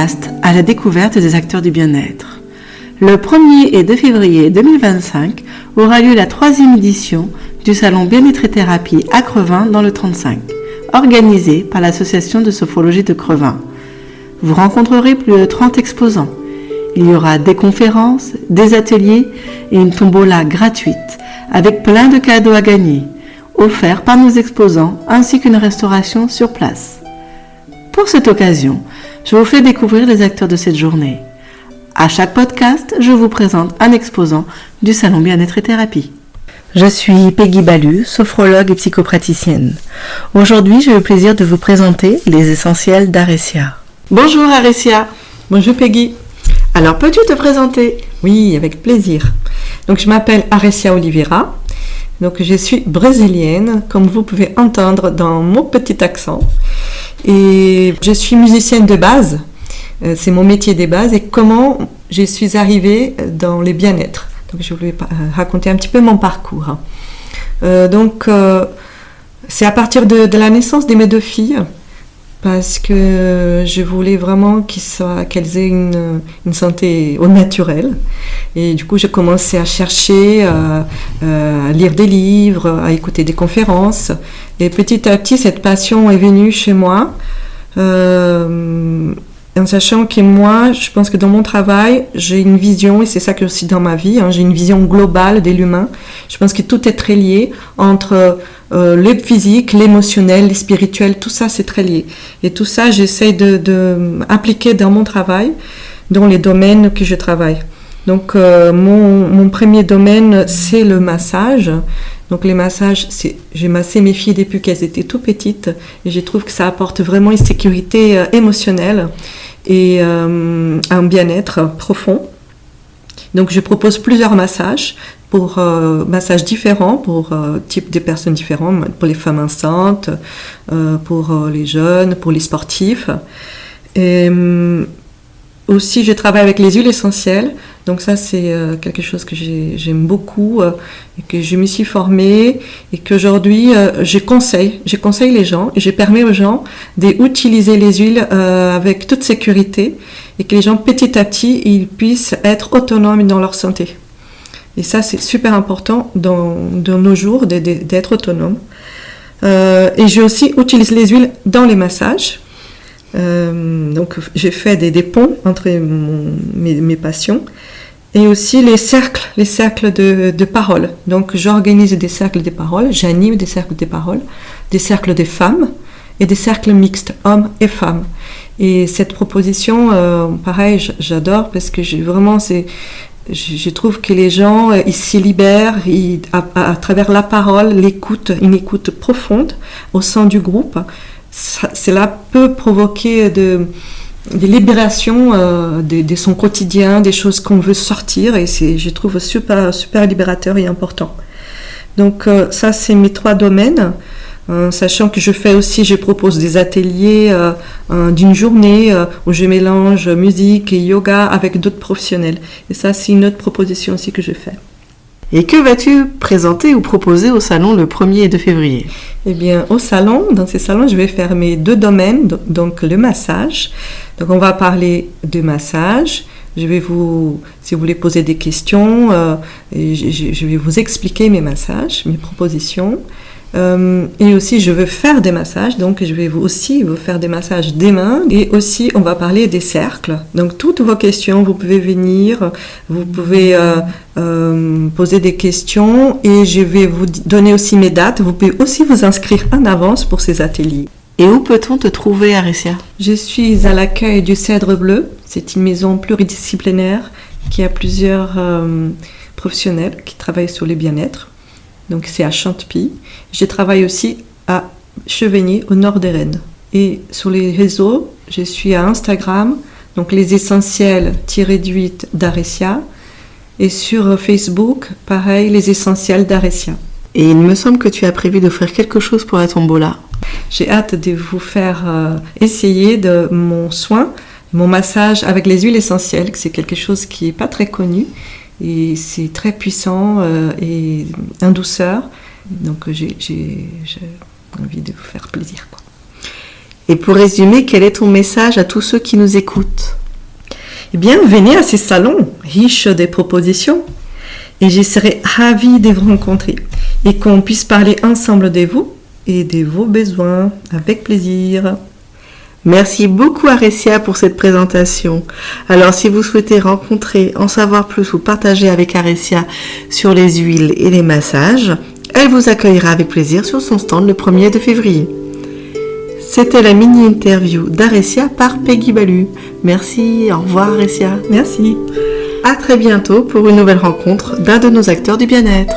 podcast à la découverte des acteurs du bien-être. Le 1er et 2 février 2025 aura lieu la 3e édition du salon Bien-être et Thérapie à Crevin dans le 35, organisé par l'association de sophrologie de Crevin. Vous rencontrerez plus de 30 exposants. Il y aura des conférences, des ateliers et une tombola gratuite avec plein de cadeaux à gagner, offerts par nos exposants ainsi qu'une restauration sur place. Pour cette occasion, je vous fais découvrir les acteurs de cette journée. À chaque podcast, je vous présente un exposant du salon Bien-être et Thérapie. Je suis Peggy Balu, sophrologue et psychopraticienne. Aujourd'hui, j'ai le plaisir de vous présenter les essentiels d'Arecia. Bonjour Arecia. Bonjour Peggy. Alors, peux-tu te présenter ? Oui, avec plaisir. Donc, je m'appelle Arecia Oliveira. Donc, je suis brésilienne, comme vous pouvez entendre dans mon petit accent. Et je suis musicienne de base. C'est mon métier de base. Et comment je suis arrivée dans le bien-être. Donc, je voulais raconter un petit peu mon parcours. C'est à partir de la naissance de mes 2 filles. Parce que je voulais vraiment qu'elles aient une santé au naturel. Et du coup, j'ai commencé à chercher, à lire des livres, à écouter des conférences. Et petit à petit, cette passion est venue chez moi. En sachant que moi, je pense que dans mon travail, j'ai une vision, et c'est ça que aussi dans ma vie, j'ai une vision globale de l'humain. Je pense que tout est très lié entre le physique, l'émotionnel, le spirituel, tout ça c'est très lié. Et tout ça, j'essaie de appliquer dans mon travail, dans les domaines que je travaille. Donc mon premier domaine, c'est le massage. Donc les massages, j'ai massé mes filles depuis qu'elles étaient tout petites et je trouve que ça apporte vraiment une sécurité émotionnelle et un bien-être profond. Donc je propose plusieurs massages massages différents pour type de personnes différents, pour les femmes enceintes, pour les jeunes, pour les sportifs. Et aussi je travaille avec les huiles essentielles. Donc ça c'est quelque chose que j'aime beaucoup et que je me suis formée et qu'aujourd'hui je conseille les gens et je permets aux gens d'utiliser les huiles avec toute sécurité et que les gens petit à petit ils puissent être autonomes dans leur santé. Et ça c'est super important dans nos jours d'être autonome. Et j'ai aussi utilisé les huiles dans les massages. Donc j'ai fait des ponts entre mes passions et aussi les cercles de parole. Donc j'organise des cercles de parole, j'anime des cercles de parole, des cercles de femmes et des cercles mixtes, hommes et femmes. Et cette proposition, pareil, j'adore parce que je trouve que les gens ils se libèrent à travers la parole, une écoute profonde au sein du groupe. Cela peut provoquer des libérations de son quotidien, des choses qu'on veut sortir et je trouve super, super libérateur et important. Donc ça c'est mes 3 domaines, sachant que je propose des ateliers d'une journée où je mélange musique et yoga avec d'autres professionnels. Et ça c'est une autre proposition aussi que je fais. Et que vas-tu présenter ou proposer au salon le 1er et 2 février ? Eh bien, dans ces salons, je vais faire mes 2 domaines, donc le massage. Donc, on va parler de massage. Si vous voulez poser des questions, je vais vous expliquer mes massages, mes propositions. Et aussi, je veux faire des massages, donc je vais vous faire des massages des mains. Et aussi, on va parler des cercles. Donc, toutes vos questions, vous pouvez venir, vous pouvez poser des questions et je vais vous donner aussi mes dates. Vous pouvez aussi vous inscrire en avance pour ces ateliers. Et où peut-on te trouver, Arecia ? Je suis à l'accueil du Cèdre Bleu. C'est une maison pluridisciplinaire qui a plusieurs professionnels qui travaillent sur le bien-être. Donc c'est à Chantepie. Je travaille aussi à Chevigny, au nord de Rennes. Et sur les réseaux, je suis à Instagram, donc les essentiels-8 d'Arecia. Et sur Facebook, pareil, les essentiels d'Arecia. Et il me semble que tu as prévu d'offrir quelque chose pour la tombola. J'ai hâte de vous faire essayer de mon soin, mon massage avec les huiles essentielles, que c'est quelque chose qui n'est pas très connu. Et c'est très puissant et en douceur. Donc j'ai envie de vous faire plaisir, quoi. Et pour résumer, quel est ton message à tous ceux qui nous écoutent? Eh bien, venez à ces salons, riches des propositions, et je serai ravie de vous rencontrer et qu'on puisse parler ensemble de vous et de vos besoins, avec plaisir. Merci beaucoup Arecia pour cette présentation. Alors si vous souhaitez rencontrer, en savoir plus ou partager avec Arecia sur les huiles et les massages, elle vous accueillera avec plaisir sur son stand le 1er de février. C'était la mini-interview d'Arecia par Peggy Balu. Merci, au revoir Arecia. Merci. À très bientôt pour une nouvelle rencontre d'un de nos acteurs du bien-être.